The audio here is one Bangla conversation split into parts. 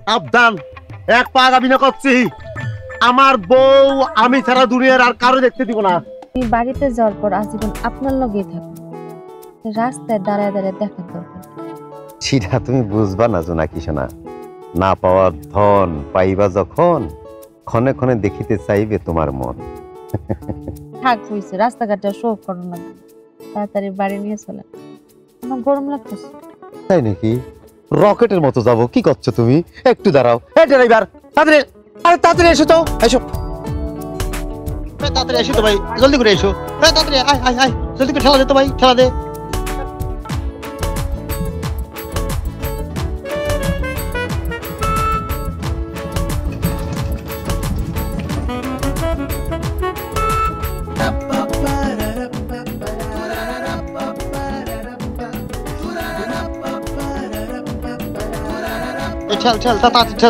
সাবধান, এক পা আগামী না করছি। আমার বউ আমি ছাড়া দুনিয়ার আর কারো দেখতে দিব না। আমি বাড়িতে যাওয়ার পর আজীবন আপনার লগেই থাকবো, রাস্তায় দাঁড়ায় দাঁড়ায় দেখার দরকার। সেটা তুমি বুঝবা না জোনাকি সোনা। না পাওয়ার ধন পাইবা যখন, ক্ষণে ক্ষণে দেখিতে চাইবে তোমার মন। থাক হয়েছে, রাস্তাঘাটে শো করো না, তাড়াতাড়ি বাড়ি নিয়ে চলে। আমার গরম লাগতেছে। তাই নাকি? রকেটের মতো যাবো, কি করছো তুমি? একটু দাঁড়াও। এই ড্রাইভার, তাড়াতাড়ি, আরে তাড়াতাড়ি এসো তো, এসো তাড়াতাড়ি এসো তো ভাই, জলদি করে এসো। তাড়াতাড়ি আয় আয় আয়, জলদি করে ঠেলা দে তো ভাই, ঠেলা দে।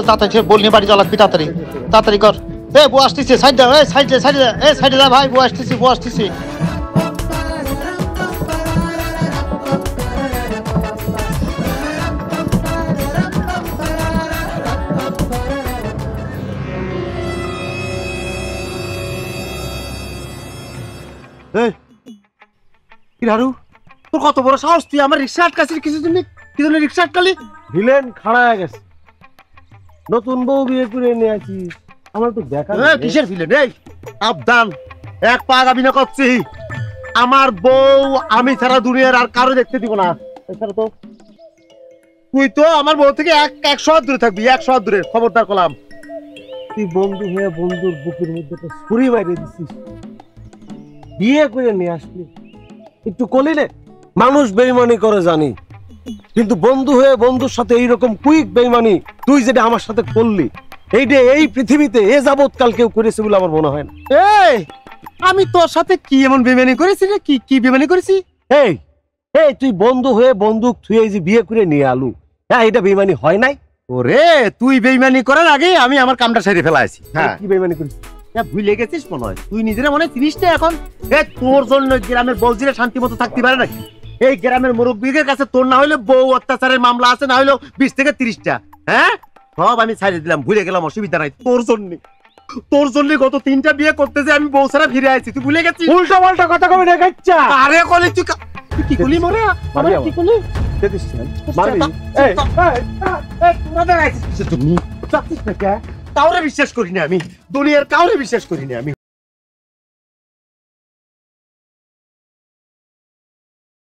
তাড়াতাড়ি বল নিয়ে বাড়ি যাওয়া লাগবে, তাড়াতাড়ি তাড়াতাড়ি কর। বউ আসতেছে, সাইড দাও, সাইডে যা ভাই, বউ আসতেছে। তোর কত বড় সাহস, তুই আমার রিক্সা আটকাছিস কিছু জন্য? কি জন্য রিক্সা আটকালি? ভিলেন খাড়া হয়ে গেছে, নতুন বউ বিয়ে করে নিয়ে আসিস, আমার তো দেখা কিসের ভিলেন? এই সাবধান, এক পা আগামী না করছি। আমার বউ আমি ছাড়া দুনিয়ার আর কারো দেখতে দিব না। এছাড়া তো তুই তো আমার বউ থেকে 100 হাত দূরে থাকবি, 100 হাত দূরে। খবরদার করলাম। তুই বন্ধু হয়ে বন্ধুর বুকের মধ্যে একটা ছুরি মাইরে দিছিস, বিয়ে করে নিয়ে আসলি। একটু কলিলে মানুষ বেইমানি করে জানি, কিন্তু বন্ধু হয়ে বন্ধুর সাথে এইরকম কুইক বেইমানি তুই যেটা আমার সাথে করলি, এইটা এই পৃথিবীতে এ যাবৎকাল কেউ করেছে বলে আমার মনে হয় না। এই আমি তোর সাথে কি এমন বেমানি করেছি রে? কি বেমানি করেছি? এই এই তুই বন্ধু হয়ে বন্ধু তুই এই যে বিয়ে করে নিয়ে আলু, হ্যাঁ এটা বেইমানি হয় নাই? ওরে তুই বেইমানি করার আগে আমি আমার কামটা সেরে ফেলাইছি। হ্যাঁ, কি বেইমানি করিস? ভুলে গেছিস মনে হয়, তুই নিজেরা মনে চিনিস না এখন। তোর জন্য গ্রামের বউজিরা শান্তি মতো থাকতে পারে নাকি? এই গ্রামের মুরব্বীদের কাছে তোর না হইলে বউ অত্যাচারের মামলা আছে, না হইলেও 20 থেকে 30টা। হ্যাঁ, সব আমি ছাড়িয়ে দিলাম, ভুলে গেলাম, অসুবিধা নাই। তোর জন্য গত 3টা বিয়ে করতে যে আমি বউ ছাড়া ফিরে আইছি, তুই ভুলে গেছিস? উল্টা পাল্টা কথা কবি না গাচ্চা। আরে কলি তুই কি কলি মরে? আমার কি কলি? দেখিস মারবি? এই তোরা দেখাইছিস তুমি, চাচ্ছিস না কে? কাউরে বিশ্বাস করি না আমি, দুনিয়ার কাউরে বিশ্বাস করি না আমি।